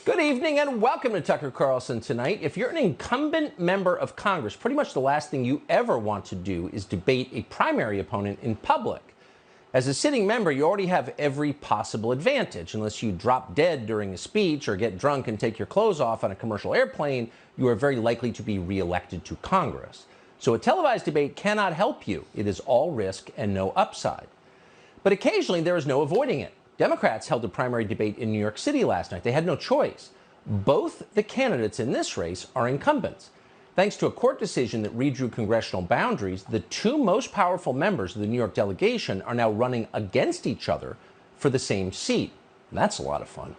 Good evening and welcome to Tucker Carlson Tonight. If you're an incumbent member of Congress, pretty much the last thing you ever want to do is debate a primary opponent in public. As a sitting member, you already have every possible advantage. Unless you drop dead during a speech or get drunk and take your clothes off on a commercial airplane, you are very likely to be reelected to Congress. So a televised debate cannot help you. It is all risk and no upside. But occasionally there is no avoiding it. Democrats held a primary debate in New York City last night. They had no choice. Both the candidates in this race are incumbents. Thanks to a court decision that redrew congressional boundaries, the two most powerful members of the New York delegation are now running against each other for the same seat. And that's a lot of fun.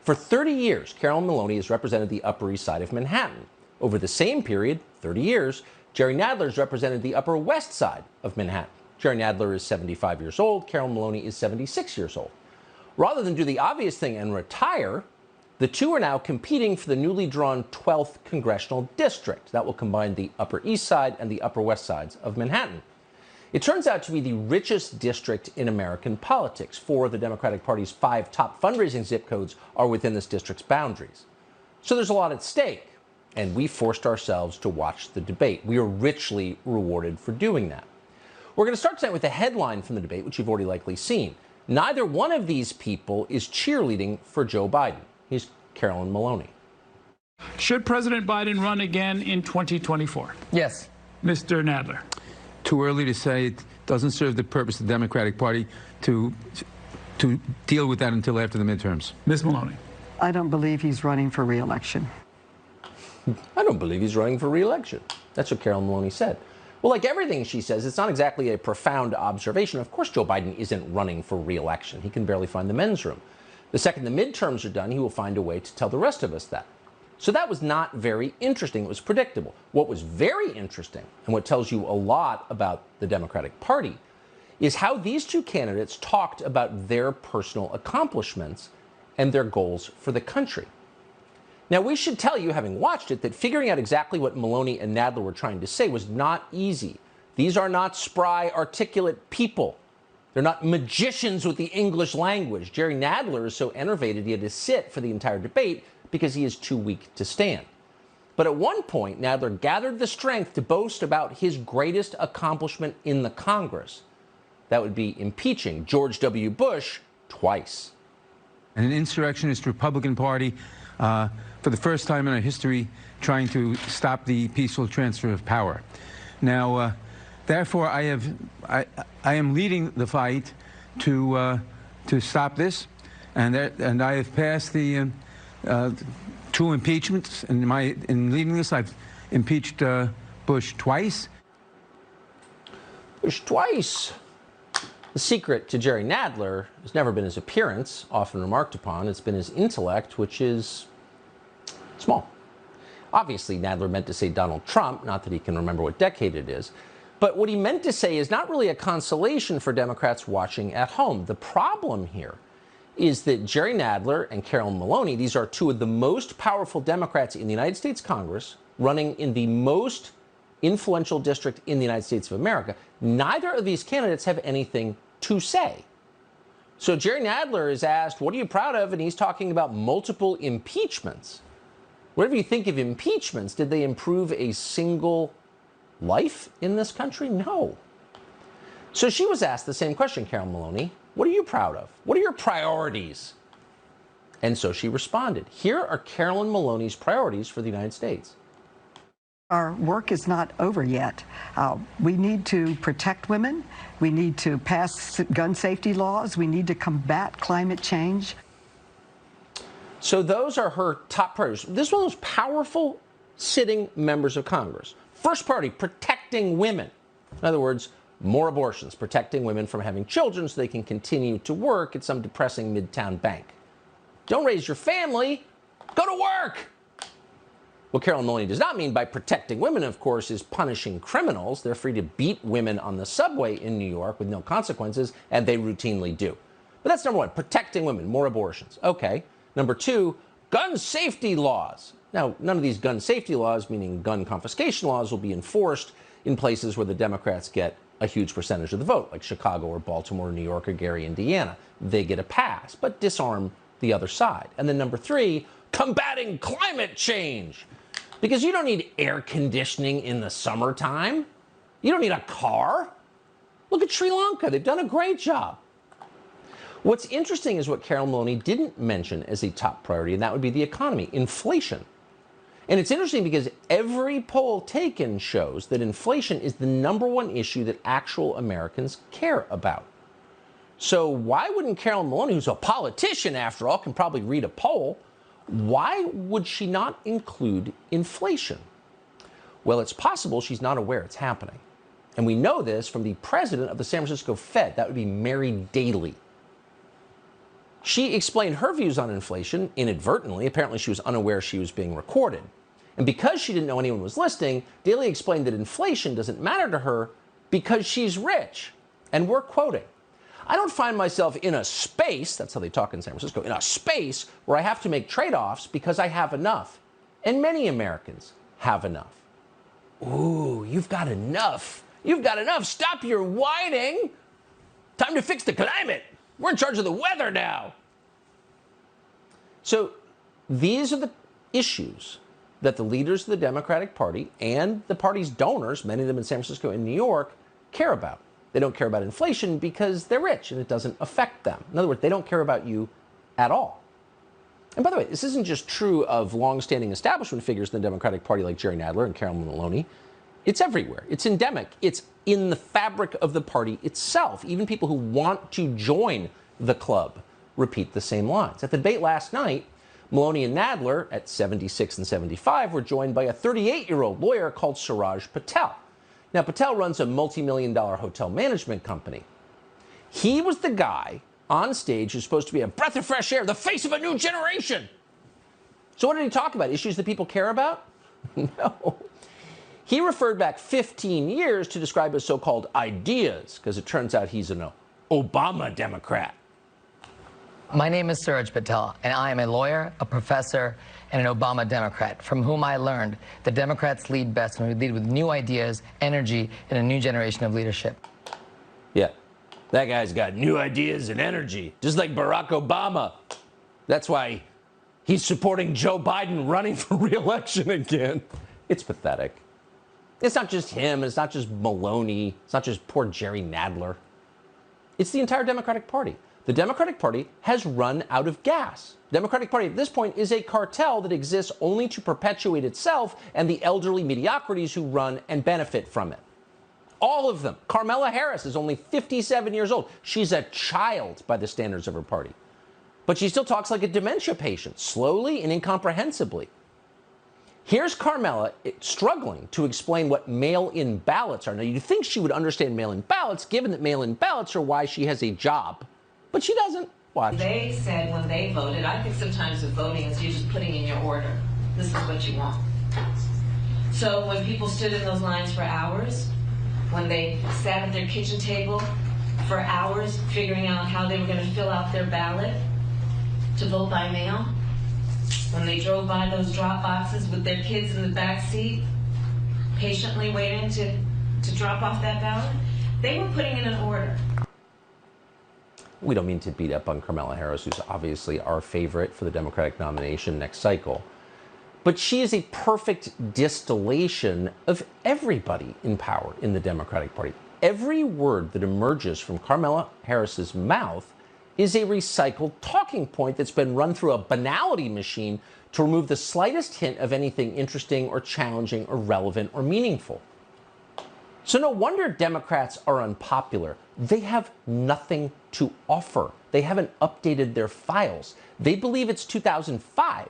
For 30 years, Carolyn Maloney has represented the Upper East Side of Manhattan. Over the same period, 30 years, Jerry Nadler has represented the Upper West Side of Manhattan. Jerry Nadler is 75 years old. Carolyn Maloney is 76 years old. Rather than do the obvious thing and retire, the two are now competing for the newly drawn 12th congressional district. That will combine the Upper East Side and the Upper West Sides of Manhattan. It turns out to be the richest district in American politics. 4 of the Democratic Party's 5 top fundraising zip codes are within this district's boundaries. So there's a lot at stake, and we forced ourselves to watch the debate. We are richly rewarded for doing that. We're going to start tonight with a headline from the debate, which you've already likely seen. Neither one of these people is cheerleading for Joe Biden. He's Carolyn Maloney. Should President Biden run again in 2024? Yes. Mr. Nadler. Too early to say. It doesn't serve the purpose of the Democratic Party to deal with that until after the midterms. Ms. Maloney. I don't believe he's running for re-election. I don't believe he's running for re-election. That's what Carolyn Maloney said. Well, like everything she says, it's not exactly a profound observation. Of course, Joe Biden isn't running for re-election. He can barely find the men's room. The second the midterms are done, he will find a way to tell the rest of us that. So that was not very interesting. It was predictable. What was very interesting, and what tells you a lot about the Democratic Party, is how these two candidates talked about their personal accomplishments and their goals for the country. Now, we should tell you, having watched it, that figuring out exactly what Maloney and Nadler were trying to say was not easy. These are not spry, articulate people. They're not magicians with the English language. Jerry Nadler is so enervated he had to sit for the entire debate because he is too weak to stand. But at one point, Nadler gathered the strength to boast about his greatest accomplishment in the Congress. That would be impeaching George W. Bush twice. An insurrectionist Republican Party, for the first time in our history, trying to stop the peaceful transfer of power. Now, therefore, I am leading the fight to stop this, and I have passed the 2 impeachments. In leading this, I've impeached Bush twice. Bush twice. The secret to Jerry Nadler has never been his appearance, often remarked upon. It's been his intellect, which is small. Obviously, Nadler meant to say Donald Trump, not that he can remember what decade it is. But what he meant to say is not really a consolation for Democrats watching at home. The problem here is that Jerry Nadler and Carolyn Maloney, these are 2 of the most powerful Democrats in the United States Congress, running in the most influential district in the United States of America. Neither of these candidates have anything to say. So Jerry Nadler is asked, what are you proud of? And he's talking about multiple impeachments. Whatever you think of impeachments, did they improve a single life in this country? No. So she was asked the same question, Carolyn Maloney. What are you proud of? What are your priorities? And so she responded. Here are Carolyn Maloney's priorities for the United States. Our work is not over yet. We need to protect women. We need to pass gun safety laws. We need to combat climate change. So those are her top priorities. This is one of those powerful sitting members of Congress. First priority, protecting women. In other words, more abortions, protecting women from having children so they can continue to work at some depressing midtown bank. Don't raise your family, go to work. What Carolyn Maloney does not mean by protecting women, of course, is punishing criminals. They're free to beat women on the subway in New York with no consequences, and they routinely do. But that's number 1, protecting women, more abortions. Okay. Number 2, gun safety laws. Now, none of these gun safety laws, meaning gun confiscation laws, will be enforced in places where the Democrats get a huge percentage of the vote, like Chicago or Baltimore, New York, or Gary, Indiana. They get a pass, but disarm the other side. And then number three, combating climate change. Because you don't need air conditioning in the summertime. You don't need a car. Look at Sri Lanka. They've done a great job. What's interesting is what Carol Maloney didn't mention as a top priority, and that would be the economy, inflation. And it's interesting because every poll taken shows that inflation is the number one issue that actual Americans care about. So why wouldn't Carol Maloney, who's a politician after all, can probably read a poll, why would she not include inflation? Well, it's possible she's not aware it's happening. And we know this from the president of the San Francisco Fed. That would be Mary Daly. She explained her views on inflation inadvertently. Apparently, she was unaware she was being recorded. And because she didn't know anyone was listening, Daly explained that inflation doesn't matter to her because she's rich. And we're quoting, "I don't find myself in a space," that's how they talk in San Francisco, "in a space where I have to make trade-offs because I have enough. And many Americans have enough." Ooh, you've got enough. You've got enough. Stop your whining. Time to fix the climate. We're in charge of the weather now. So these are the issues that the leaders of the Democratic Party and the party's donors, many of them in San Francisco and New York, care about. They don't care about inflation because they're rich and it doesn't affect them. In other words, they don't care about you at all. And by the way, this isn't just true of longstanding establishment figures in the Democratic Party like Jerry Nadler and Carol Maloney. It's everywhere. It's endemic. It's in the fabric of the party itself. Even people who want to join the club repeat the same lines. At the debate last night, Maloney and Nadler, at 76 and 75, were joined by a 38-year-old lawyer called Suraj Patel. Now, Patel runs a multi-million-dollar hotel management company. He was the guy on stage who's supposed to be a breath of fresh air, the face of a new generation. So what did he talk about? Issues that people care about? No. He referred back 15 years to describe his so-called ideas, because it turns out he's an Obama Democrat. My name is Suraj Patel, and I am a lawyer, a professor, and an Obama Democrat, from whom I learned that Democrats lead best when we lead with new ideas, energy, and a new generation of leadership. Yeah, that guy's got new ideas and energy, just like Barack Obama. That's why he's supporting Joe Biden running for re-election again. It's pathetic. It's not just him. It's not just Maloney. It's not just poor Jerry Nadler. It's the entire Democratic Party. The Democratic Party has run out of gas. The Democratic Party at this point is a cartel that exists only to perpetuate itself and the elderly mediocrities who run and benefit from it. All of them. Kamala Harris is only 57 years old. She's a child by the standards of her party. But she still talks like a dementia patient, slowly and incomprehensibly. Here's Carmela struggling to explain what mail-in ballots are. Now, you'd think she would understand mail-in ballots, given that mail-in ballots are why she has a job. But she doesn't. Watch. They said when they voted, I think sometimes with voting is you're just putting in your order. This is what you want. So when people stood in those lines for hours, when they sat at their kitchen table for hours figuring out how they were going to fill out their ballot to vote by mail, when they drove by those drop boxes with their kids in the back seat, patiently waiting to drop off that ballot, they were putting in an order. We don't mean to beat up on Kamala Harris, who's obviously our favorite for the Democratic nomination next cycle. But she is a perfect distillation of everybody in power in the Democratic Party. Every word that emerges from Kamala Harris's mouth is a recycled talking point that's been run through a banality machine to remove the slightest hint of anything interesting or challenging or relevant or meaningful. So no wonder Democrats are unpopular. They have nothing to offer. They haven't updated their files. They believe it's 2005.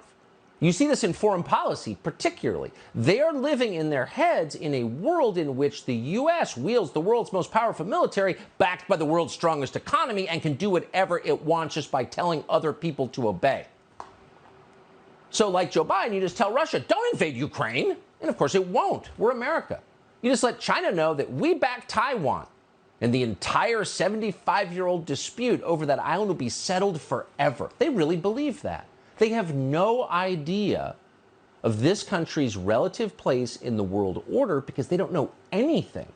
You see this in foreign policy, particularly. They are living in their heads in a world in which the U.S. wields the world's most powerful military, backed by the world's strongest economy, and can do whatever it wants just by telling other people to obey. So like Joe Biden, you just tell Russia, don't invade Ukraine. And of course it won't. We're America. You just let China know that we back Taiwan. And the entire 75-year-old dispute over that island will be settled forever. They really believe that. They have no idea of this country's relative place in the world order because they don't know anything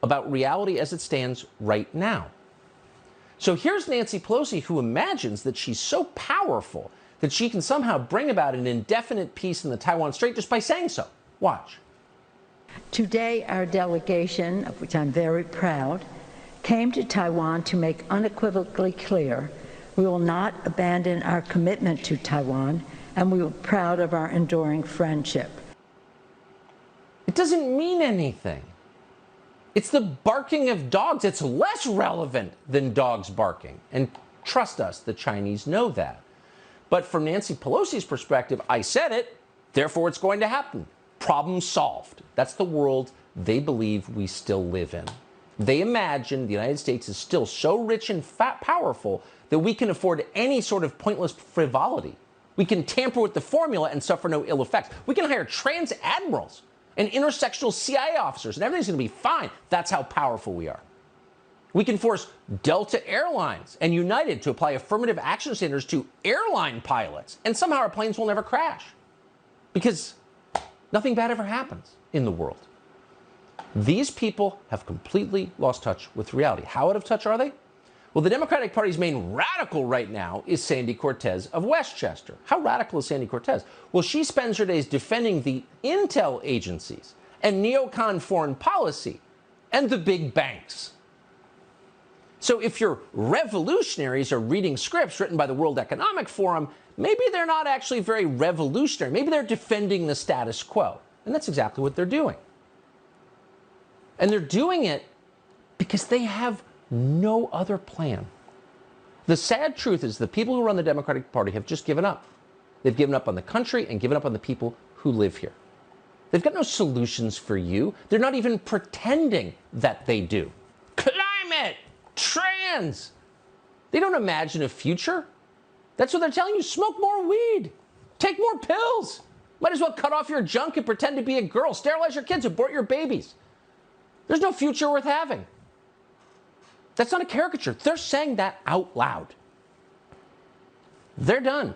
about reality as it stands right now. So here's Nancy Pelosi, who imagines that she's so powerful that she can somehow bring about an indefinite peace in the Taiwan Strait just by saying so. Watch. Today, our delegation, of which I'm very proud, came to Taiwan to make unequivocally clear we will not abandon our commitment to Taiwan, and we are proud of our enduring friendship. It doesn't mean anything. It's the barking of dogs. It's less relevant than dogs barking. And trust us, the Chinese know that. But from Nancy Pelosi's perspective, I said it, therefore it's going to happen. Problem solved. That's the world they believe we still live in. They imagine the United States is still so rich and powerful that we can afford any sort of pointless frivolity. We can tamper with the formula and suffer no ill effects. We can hire trans admirals and intersectional CIA officers, and everything's going to be fine. That's how powerful we are. We can force Delta Airlines and United to apply affirmative action standards to airline pilots, and somehow our planes will never crash. Because nothing bad ever happens in the world. These people have completely lost touch with reality. How out of touch are they? Well, the Democratic Party's main radical right now is Sandy Cortez of Westchester. How radical is Sandy Cortez? Well, she spends her days defending the intel agencies and neocon foreign policy and the big banks. So if your revolutionaries are reading scripts written by the World Economic Forum, maybe they're not actually very revolutionary. Maybe they're defending the status quo. And that's exactly what they're doing. And they're doing it because they have no other plan. The sad truth is the people who run the Democratic Party have just given up. They've given up on the country and given up on the people who live here. They've got no solutions for you. They're not even pretending that they do. Climate, trans. They don't imagine a future. That's what they're telling you. Smoke more weed. Take more pills. Might as well cut off your junk and pretend to be a girl. Sterilize your kids. Abort your babies. There's no future worth having. That's not a caricature. They're saying that out loud. They're done.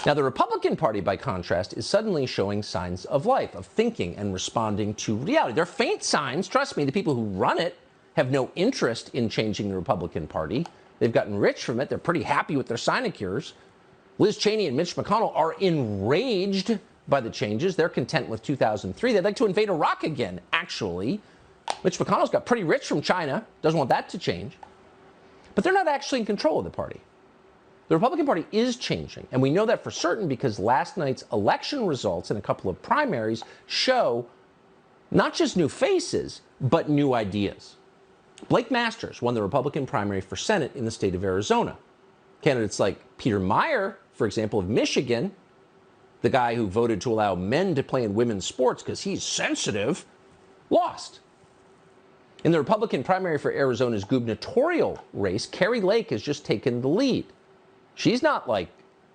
Now, the Republican Party, by contrast, is suddenly showing signs of life, of thinking and responding to reality. They're faint signs. Trust me, the people who run it have no interest in changing the Republican Party. They've gotten rich from it. They're pretty happy with their sinecures. Liz Cheney and Mitch McConnell are enraged by the changes. They're content with 2003. They'd like to invade Iraq again, actually. Mitch McConnell's got pretty rich from China, doesn't want that to change. But they're not actually in control of the party. The Republican Party is changing, and we know that for certain because last night's election results in a couple of primaries show not just new faces, but new ideas. Blake Masters won the Republican primary for Senate in the state of Arizona. Candidates like Peter Meyer, for example, of Michigan, the guy who voted to allow men to play in women's sports because he's sensitive, lost. In the Republican primary for Arizona's gubernatorial race, Carrie Lake has just taken the lead. She's not like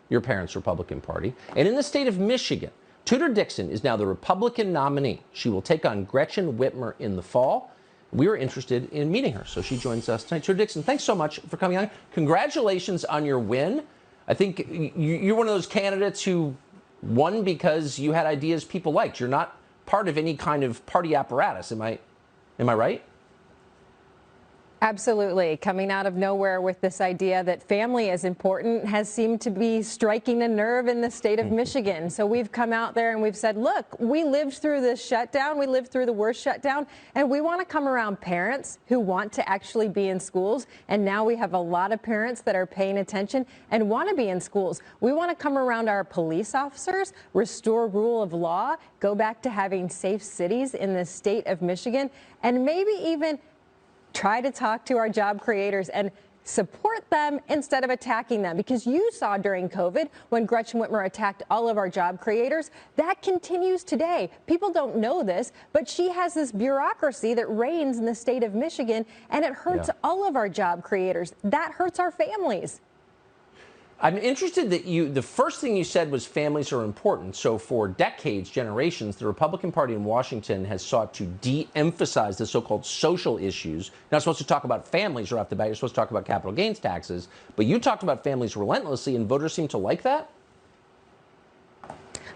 your parents' Republican Party. And in the state of Michigan, Tudor Dixon is now the Republican nominee. She will take on Gretchen Whitmer in the fall. We were interested in meeting her, so she joins us tonight. Tudor Dixon, thanks so much for coming on. Congratulations on your win. I think you're one of those candidates who won because you had ideas people liked. You're not part of any kind of party apparatus. Am I right? Absolutely. Coming out of nowhere with this idea that family is important has seemed to be striking a nerve in the state of Michigan. So we've come out there and we've said, look, we lived through this shutdown. We lived through the worst shutdown. And we want to come around parents who want to actually be in schools. And now we have a lot of parents that are paying attention and want to be in schools. We want to come around our police officers, restore rule of law, go back to having safe cities in the state of Michigan, and maybe even try to talk to our job creators and support them instead of attacking them. Because you saw during COVID when Gretchen Whitmer attacked all of our job creators, that continues today. People don't know this, but she has this bureaucracy that reigns in the state of Michigan, and it hurts all of our job creators. That hurts our families. I'm interested that the first thing you said was families are important. So for decades, generations, the Republican Party in Washington has sought to de-emphasize the so-called social issues. You're not supposed to talk about families right off the bat. You're supposed to talk about capital gains taxes. But you talked about families relentlessly, and voters seem to like that?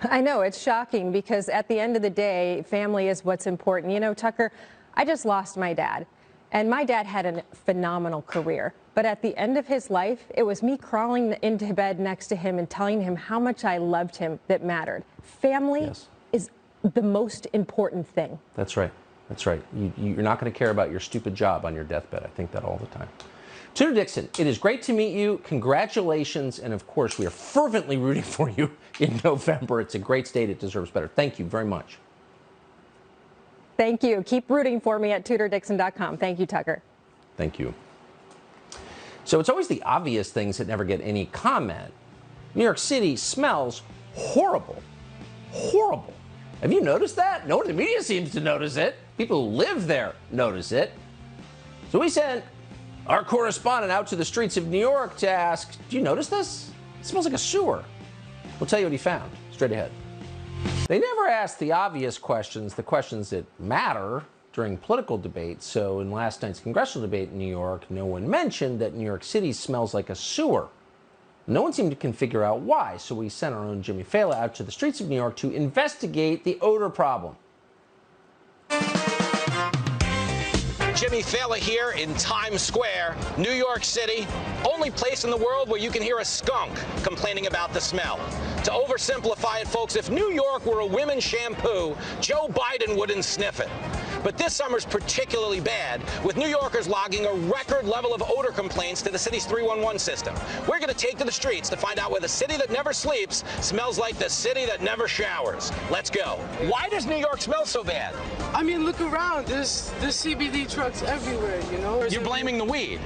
I know, it's shocking because at the end of the day, family is what's important. You know, Tucker, I just lost my dad. And my dad had a phenomenal career. But at the end of his life, it was me crawling into bed next to him and telling him how much I loved him that mattered. Family is the most important thing. That's right. That's right. You're not going to care about your stupid job on your deathbed. I think that all the time. Tudor Dixon, it is great to meet you. Congratulations. And of course, we are fervently rooting for you in November. It's a great state. It deserves better. Thank you very much. Thank you. Keep rooting for me at TudorDixon.com. Thank you, Tucker. Thank you. So it's always the obvious things that never get any comment. New York City smells horrible. Horrible. Have you noticed that? No one in the media seems to notice it. People who live there notice it. So we sent our correspondent out to the streets of New York to ask, do you notice this? It smells like a sewer. We'll tell you what he found straight ahead. They never ask the obvious questions, the questions that matter during political debates. So in last night's congressional debate in New York, no one mentioned that New York City smells like a sewer. No one seemed to figure out why, so we sent our own Jimmy Fallon out to the streets of New York to investigate the odor problem. Jimmy Fallon here in Times Square, New York City, only place in the world where you can hear a skunk complaining about the smell. To oversimplify it, folks, if New York were a women's shampoo, Joe Biden wouldn't sniff it. But this summer's particularly bad, with New Yorkers logging a record level of odor complaints to the city's 311 system. We're going to take to the streets to find out where the city that never sleeps smells like the city that never showers. Let's go. Why does New York smell so bad? I mean, look around. There's CBD trucks everywhere, you know? You're blaming the weed.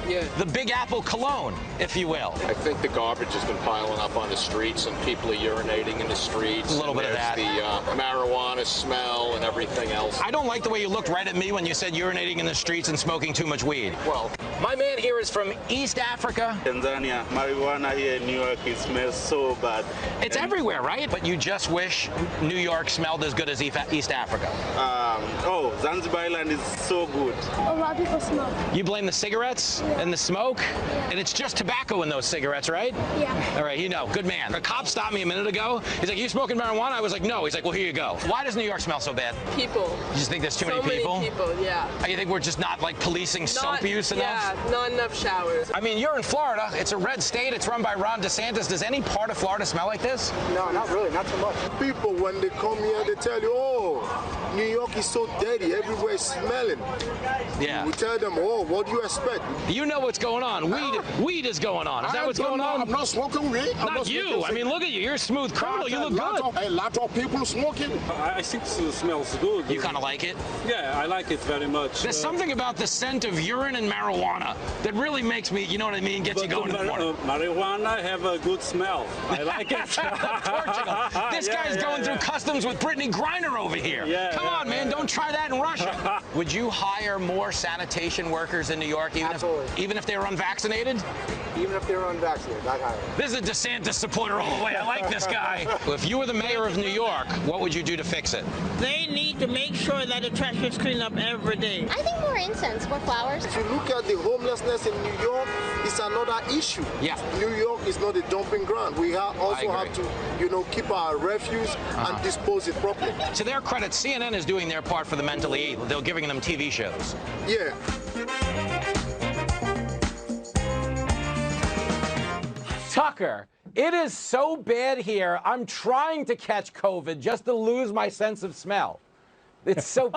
Yeah. The Big Apple cologne, if you will. I think the garbage has been piling up on the streets and people are urinating in the streets. A little bit of that. The marijuana smell and everything else. I don't like the way you looked right at me when you said urinating in the streets and smoking too much weed. Well, my man here is from East Africa. Tanzania, marijuana here in New York, it smells so bad. It's everywhere, right? But you just wish New York smelled as good as East Africa. Oh, Zanzibar Island is so good. A lot of people smoke. You blame the cigarettes? And the smoke, and it's just tobacco in those cigarettes, right? Yeah. All right, you know, good man. A cop stopped me a minute ago. He's like, you smoking marijuana? I was like, no. He's like, well, here you go. Why does New York smell so bad? People. You just think there's too many people? So many people, yeah. You think we're just not, like, policing soap use enough? Yeah, not enough showers. I mean, you're in Florida. It's a red state. It's run by Ron DeSantis. Does any part of Florida smell like this? No, not really. Not so much. People, when they come here, they tell you, oh, New York is so dirty. Everywhere is smelling. Yeah. We tell them, oh, what do you expect? You know what's going on. Weed is going on. Is that what's going on? I'm not smoking weed. Not you. I mean, look at you. You're a smooth criminal. You look good. A lot of people smoking. I think it smells good. You kind of like it? Yeah, I like it very much. There's something about the scent of urine and marijuana that really makes me, you know what I mean, gets you going in the morning. Marijuana have a good smell. I like it. Portugal. This guy's going through customs with Brittany Griner over here. Come on, man. Don't try that in Russia. Would you hire more sanitation workers in New York, even if they were unvaccinated? Even if they were unvaccinated, I'd hire them. This is a DeSantis supporter all the way. I like this guy. If you were the mayor of New York, what would you do to fix it? They need to make sure that the trash is cleaned up every day. I think more incense, more flowers. If you look at the homelessness in New York, it's another issue. Yeah. New York is not a dumping ground. We also have to, you know, keep our refuse and dispose it properly. To their credit, CNN is doing their part for the mentally ill. They're giving them TV shows. Yeah. Tucker, it is so bad here. I'm trying to catch COVID just to lose my sense of smell. It's so...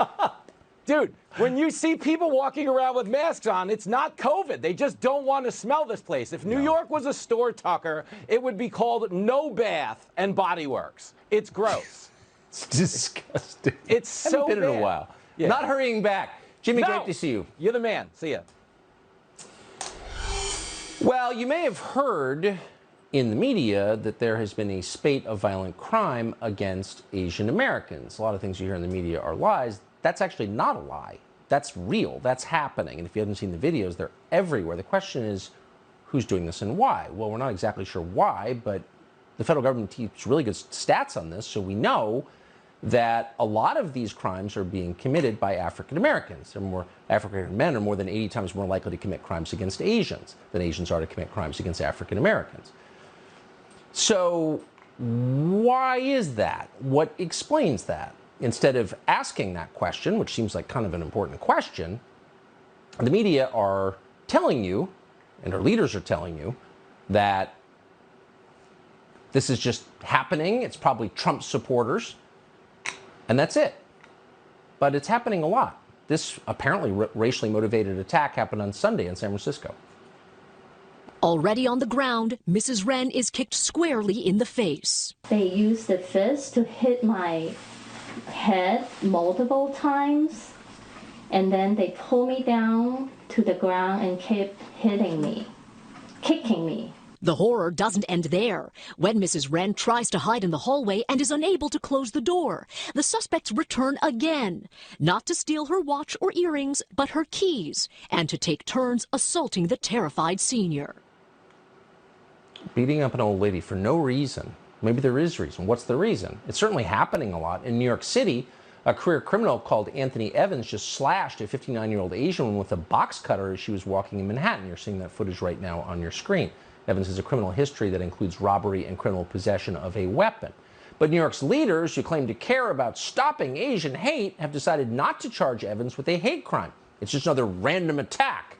Dude, when you see people walking around with masks on, it's not COVID. They just don't want to smell this place. If New York was a store, Tucker, it would be called No Bath and Body Works. It's gross. It's disgusting. It's so been bad. in a while. Yeah. Not hurrying back. Jimmy, No. great to see you. You're the man. See ya. Well, you may have heard in the media that there has been a spate of violent crime against Asian Americans. A lot of things you hear in the media are lies. That's actually not a lie. That's real. That's happening. And if you haven't seen the videos, they're everywhere. The question is, who's doing this and why? Well, we're not exactly sure why, but the federal government keeps really good stats on this, so we know that a lot of these crimes are being committed by African Americans. African men are more than 80 times more likely to commit crimes against Asians than Asians are to commit crimes against African Americans. So why is that? What explains that? Instead of asking that question, which seems like kind of an important question, the media are telling you, and our leaders are telling you, that this is just happening. It's probably Trump supporters, and that's it. But it's happening a lot. This apparently racially motivated attack happened on Sunday in San Francisco. Already on the ground, Mrs. Wren is kicked squarely in the face. They used the fist to hit my head multiple times, and then they pulled me down to the ground and kept hitting me, kicking me. The horror doesn't end there. When Mrs. Wren tries to hide in the hallway and is unable to close the door, the suspects return again, not to steal her watch or earrings, but her keys, and to take turns assaulting the terrified senior. Beating up an old lady for no reason. Maybe there is reason. What's the reason? It's certainly happening a lot. In New York City, a career criminal called Anthony Evans just slashed a 59-year-old Asian woman with a box cutter as she was walking in Manhattan. You're seeing that footage right now on your screen. Evans has a criminal history that includes robbery and criminal possession of a weapon. But New York's leaders, who claim to care about stopping Asian hate, have decided not to charge Evans with a hate crime. It's just another random attack.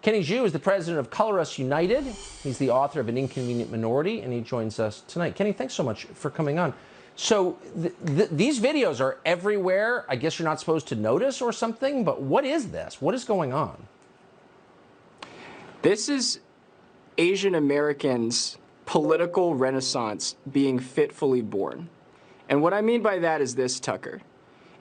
Kenny Zhu is the president of Color Us United. He's the author of An Inconvenient Minority, and he joins us tonight. Kenny, thanks so much for coming on. So these videos are everywhere. I guess you're not supposed to notice or something, but what is this? What is going on? This is Asian Americans' political renaissance being fitfully born. And what I mean by that is this, Tucker.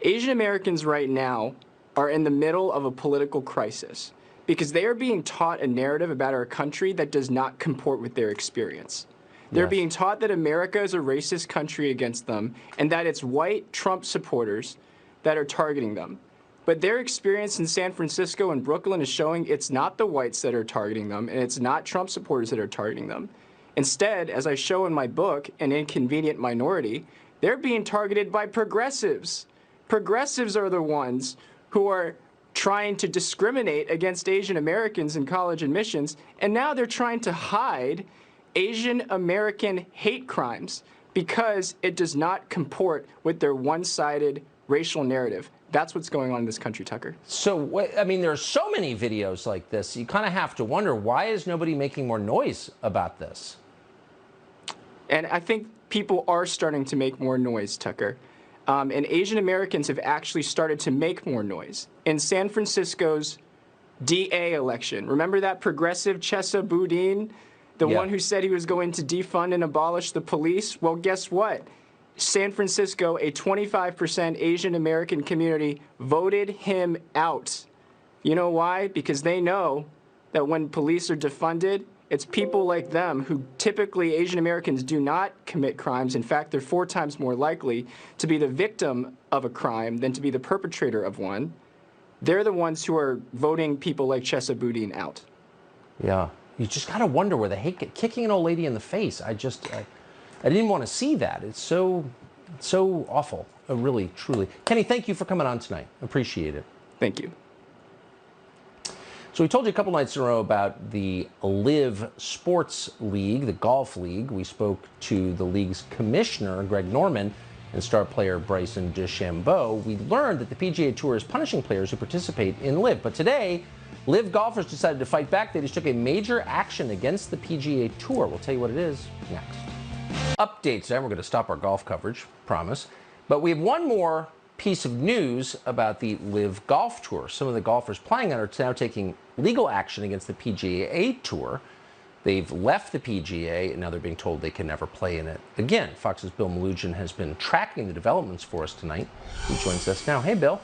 Asian Americans right now are in the middle of a political crisis because they are being taught a narrative about our country that does not comport with their experience. They're being taught that America is a racist country against them and that it's white Trump supporters that are targeting them. But their experience in San Francisco and Brooklyn is showing it's not the whites that are targeting them, and it's not Trump supporters that are targeting them. Instead, as I show in my book, An Inconvenient Minority, they're being targeted by progressives. Progressives are the ones who are trying to discriminate against Asian Americans in college admissions, and now they're trying to hide Asian American hate crimes because it does not comport with their one-sided racial narrative. That's what's going on in this country, Tucker. So, I mean, there are so many videos like this. You kind of have to wonder, why is nobody making more noise about this? And I think people are starting to make more noise, Tucker. And Asian Americans have actually started to make more noise. In San Francisco's DA election, remember that progressive Chesa Boudin, the one who said he was going to defund and abolish the police? Well, guess what? San Francisco, a 25% Asian American community, voted him out. You know why? Because they know that when police are defunded, it's people like them who typically Asian Americans do not commit crimes. In fact, they're 4 times more likely to be the victim of a crime than to be the perpetrator of one. They're the ones who are voting people like Chesa Boudin out. Yeah. You just got to wonder where the hate, kicking an old lady in the face. I didn't want to see that. It's so awful. Really, truly. Kenny, thank you for coming on tonight. Appreciate it. Thank you. So we told you a couple nights in a row about the LIV Sports League, the golf league. We spoke to the league's commissioner, Greg Norman, and star player Bryson DeChambeau. We learned that the PGA Tour is punishing players who participate in LIV. But today, LIV golfers decided to fight back. They just took a major action against the PGA Tour. We'll tell you what it is next. Updates, and we're going to stop our golf coverage, promise. But we have one more piece of news about the LIV Golf Tour. Some of the golfers playing on it are now taking legal action against the PGA Tour. They've left the PGA, and now they're being told they can never play in it again. Fox's Bill Malugin has been tracking the developments for us tonight. He joins us now. Hey, Bill.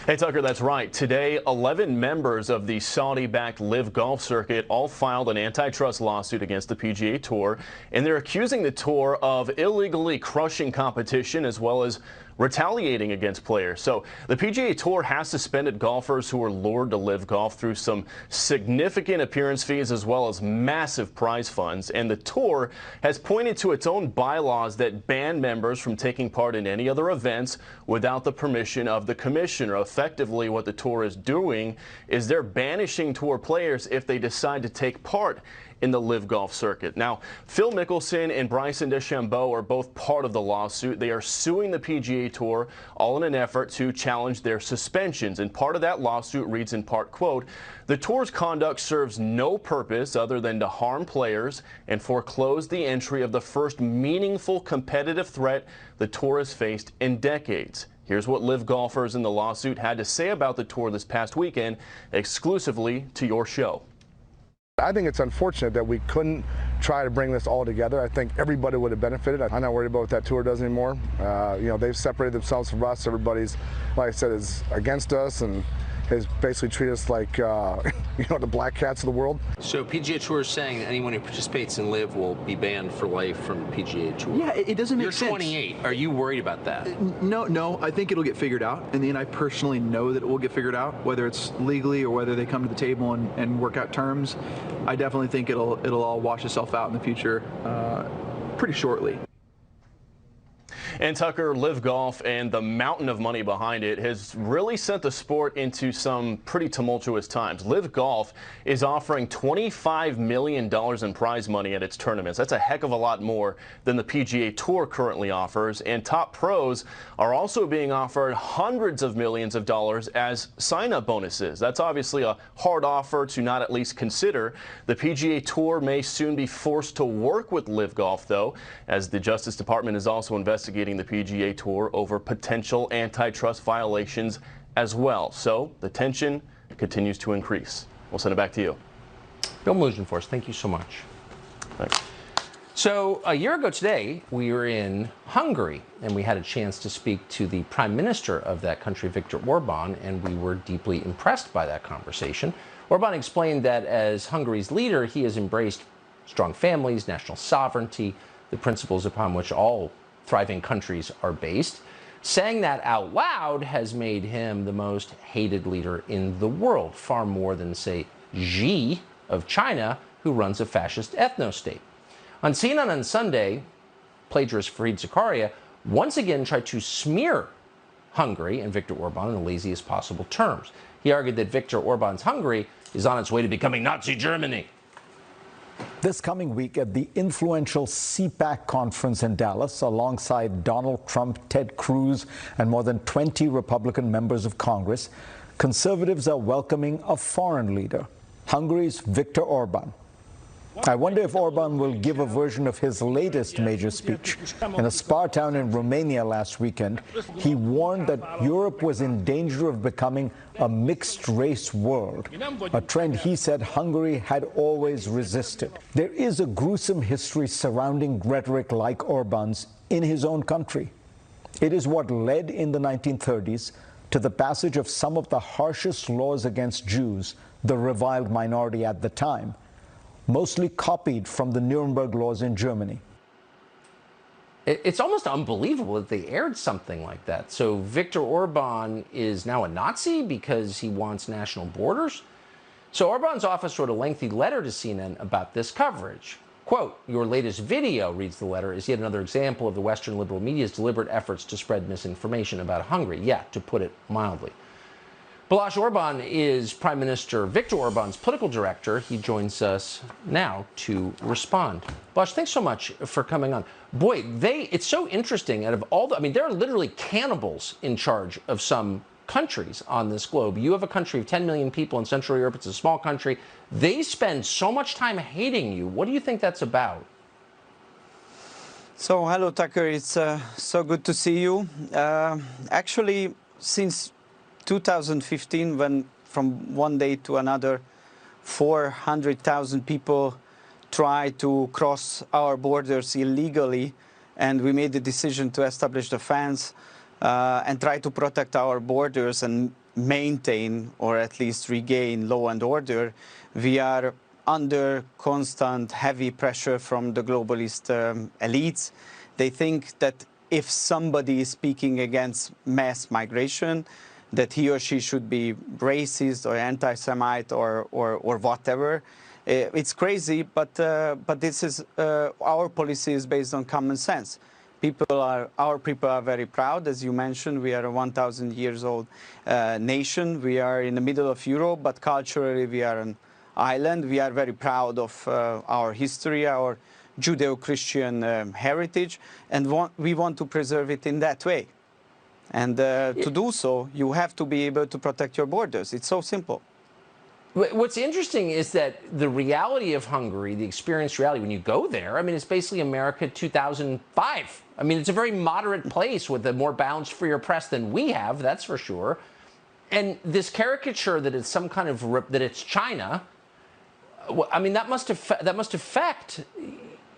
Hey, Tucker, that's right. Today, 11 members of the Saudi-backed LIV Golf Circuit all filed an antitrust lawsuit against the PGA Tour, and they're accusing the Tour of illegally crushing competition as well as retaliating against players. So the PGA Tour has suspended golfers who were lured to LIV Golf through some significant appearance fees as well as massive prize funds. And the Tour has pointed to its own bylaws that ban members from taking part in any other events without the permission of the commissioner. Effectively, what the Tour is doing is they're banishing Tour players if they decide to take part in the Live Golf circuit. Now, Phil Mickelson and Bryson DeChambeau are both part of the lawsuit. They are suing the PGA Tour, all in an effort to challenge their suspensions. And part of that lawsuit reads in part, quote, "The tour's conduct serves no purpose other than to harm players and foreclose the entry of the first meaningful competitive threat the tour has faced in decades." Here's what Live golfers in the lawsuit had to say about the tour this past weekend, exclusively to your show. I think it's unfortunate that we couldn't try to bring this all together. I think everybody would have benefited. I'm not worried about what that tour does anymore. You know, they've separated themselves from us. Everybody's, like I said, is against us and has basically treated us like, you know, the black cats of the world. So PGA Tour is saying that anyone who participates in Live will be banned for life from PGA Tour. Yeah, it doesn't make sense. You're 28. Are you worried about that? No. I think it'll get figured out. In the end, I personally know that it will get figured out, whether it's legally or whether they come to the table and work out terms. I definitely think it'll all wash itself out in the future pretty shortly. And Tucker, Live Golf and the mountain of money behind it has really sent the sport into some pretty tumultuous times. Live Golf is offering $25 million in prize money at its tournaments. That's a heck of a lot more than the PGA Tour currently offers. And top pros are also being offered hundreds of millions of dollars as sign-up bonuses. That's obviously a hard offer to not at least consider. The PGA Tour may soon be forced to work with Live Golf, though, as the Justice Department is also investigating the PGA Tour over potential antitrust violations as well. So the tension continues to increase. We'll send it back to you. Bill Musenforce, thank you so much. Thanks. So a year ago today, we were in Hungary, and we had a chance to speak to the Prime Minister of that country, Viktor Orban, and we were deeply impressed by that conversation. Orban explained that as Hungary's leader, he has embraced strong families, national sovereignty, the principles upon which all thriving countries are based. Saying that out loud has made him the most hated leader in the world, far more than, say, Xi of China, who runs a fascist ethno-state. On CNN on Sunday, plagiarist Fareed Zakaria once again tried to smear Hungary and Viktor Orban in the laziest possible terms. He argued that Viktor Orban's Hungary is on its way to becoming Nazi Germany. This coming week at the influential CPAC conference in Dallas, alongside Donald Trump, Ted Cruz, and more than 20 Republican members of Congress, conservatives are welcoming a foreign leader, Hungary's Viktor Orban. I wonder if Orban will give a version of his latest major speech. In a spa town in Romania last weekend, he warned that Europe was in danger of becoming a mixed-race world, a trend he said Hungary had always resisted. There is a gruesome history surrounding rhetoric like Orban's in his own country. It is what led in the 1930s to the passage of some of the harshest laws against Jews, the reviled minority at the time, mostly copied from the Nuremberg laws in Germany. It's almost unbelievable that they aired something like that. So Viktor Orban is now a Nazi because he wants national borders? So Orban's office wrote a lengthy letter to CNN about this coverage. Quote, "Your latest video," reads the letter, "is yet another example of the Western liberal media's deliberate efforts to spread misinformation about Hungary." Yeah, to put it mildly. Balázs Orban is Prime Minister Viktor Orban's political director. He joins us now to respond. Balázs, thanks so much for coming on. Boy, it's so interesting. Out of all the, I mean, there are literally cannibals in charge of some countries on this globe. You have a country of 10 million people in Central Europe. It's a small country. They spend so much time hating you. What do you think that's about? So, hello, Tucker. It's so good to see you. Actually, since 2015, when from one day to another 400,000 people tried to cross our borders illegally, and we made the decision to establish the fence and try to protect our borders and maintain, or at least regain, law and order, we are under constant heavy pressure from the globalist elites. They think that if somebody is speaking against mass migration, that he or she should be racist or anti-Semite or whatever. It's crazy, but this is our policy is based on common sense. Our people are very proud, as you mentioned. We are a 1,000 years old nation. We are in the middle of Europe, but culturally we are an island. We are very proud of our history, our Judeo-Christian heritage, and we want to preserve it in that way. And to do so, you have to be able to protect your borders. It's so simple. What's interesting is that the reality of Hungary, the experienced reality, when you go there, I mean, it's basically America 2005. I mean, it's a very moderate place with a more balanced, freer press than we have, that's for sure. And this caricature that it's some kind of, that it's China, I mean, that must affect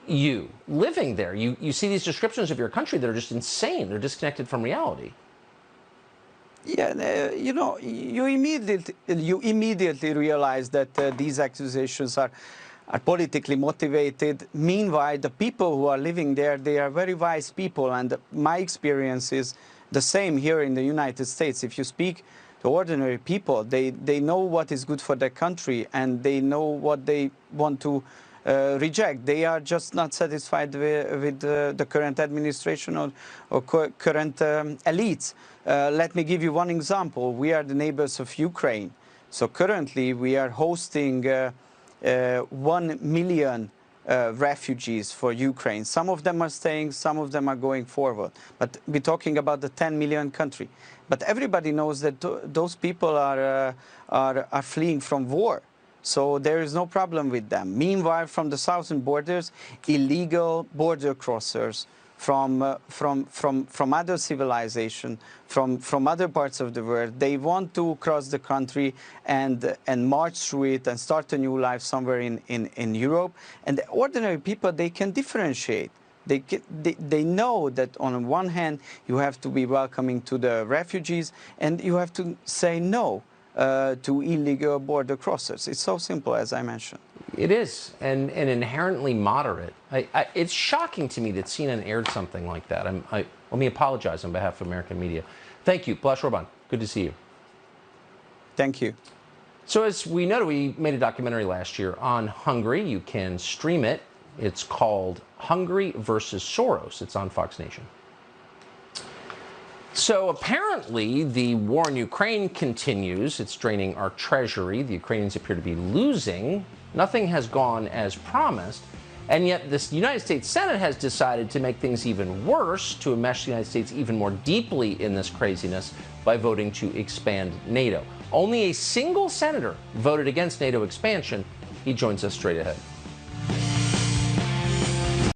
you living there. You see these descriptions of your country that are just insane. They're disconnected from reality. Yeah, you know, you immediately realize that these accusations are politically motivated. Meanwhile, the people who are living there, they are very wise people, and my experience is the same here in the United States. If you speak to ordinary people, they know what is good for their country, and they know what they want to reject. They are just not satisfied with the current administration or current elites. Let me give you one example. We are the neighbors of Ukraine. So currently we are hosting 1 million refugees for Ukraine. Some of them are staying, some of them are going forward. But we're talking about the 10 million country. But everybody knows that those people are fleeing from war. So there is no problem with them. Meanwhile, from the southern borders, illegal border crossers from other civilization, from other parts of the world, they want to cross the country and march through it and start a new life somewhere in Europe. And the ordinary people, they can differentiate. They know that on one hand, you have to be welcoming to the refugees, and you have to say no to illegal border crossers. It's so simple, as I mentioned. It is, and inherently moderate. It's shocking to me that CNN aired something like that. Let me apologize on behalf of American media. Thank you, Blaž Orban. Good to see you. Thank you. So as we know, we made a documentary last year on Hungary. You can stream it. It's called Hungary versus Soros. It's on Fox Nation. So apparently the war in Ukraine continues. It's draining our treasury. The Ukrainians appear to be losing. Nothing has gone as promised. And yet the United States Senate has decided to make things even worse, to enmesh the United States even more deeply in this craziness by voting to expand NATO. Only a single senator voted against NATO expansion. He joins us straight ahead.